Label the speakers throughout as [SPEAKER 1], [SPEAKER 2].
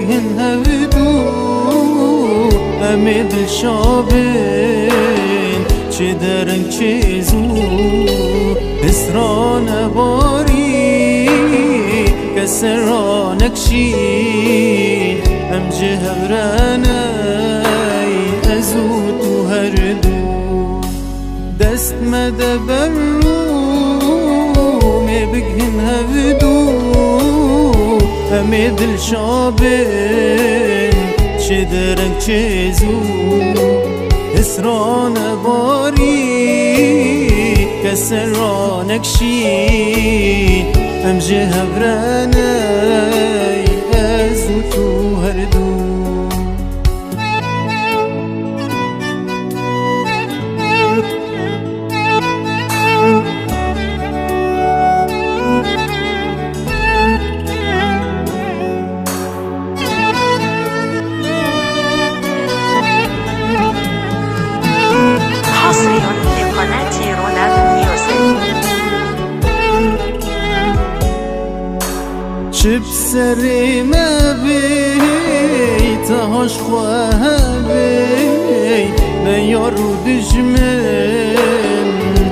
[SPEAKER 1] بقهن هبدو امد الشابين چه درن چه زو اسران باری كسران اكشين ام جهبراني ازوت هردو دست مدبرو مي بقهن هبدو امد الشابين چه درن چه زو اسران باری كسران اكشين ام جهبراني ازوتو هردو
[SPEAKER 2] حصريا لقناة رونق ميوزك.
[SPEAKER 1] شب سري ما بيت هشخوها بي بيارو دجمن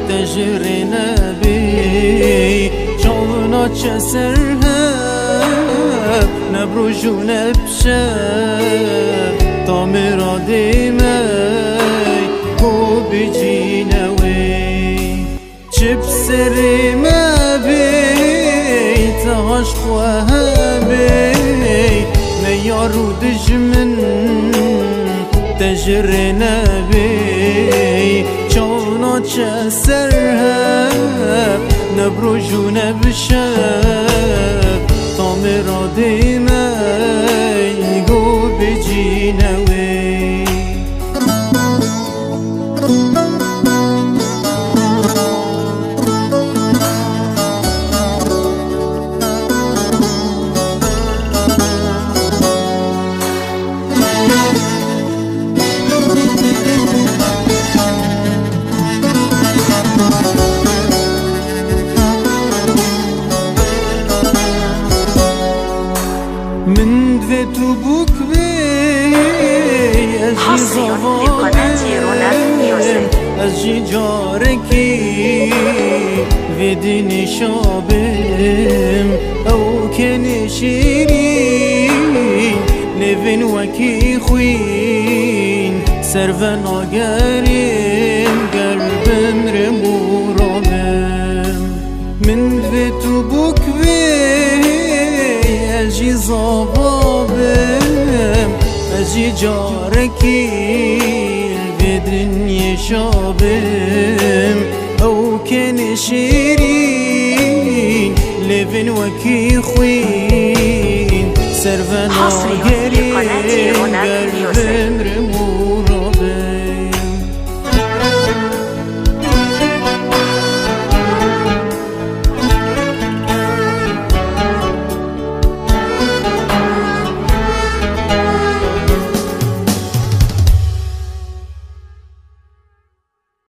[SPEAKER 1] تجرنا بي شونا چسرها نبروجو نبشب طامرا ديمي هو بجينوي شب سري ما بيت عشقوها بي نيارو دجمن تجرنا بي چونا چسرها نبروجو نبشب طامرا ديمي هو بجينوي من دفيتو بوك بي اجي زوالي اجي جاركي في ديني شابم او كني شيرين لفن وكي خوين سرفن آگرين قلبم رمو رابم من دفيتو بوك بي اجي زبابم اجي جاركي بدرن يشابم او كان شيرين لفن وكي خوين سرفن آگرين قلبم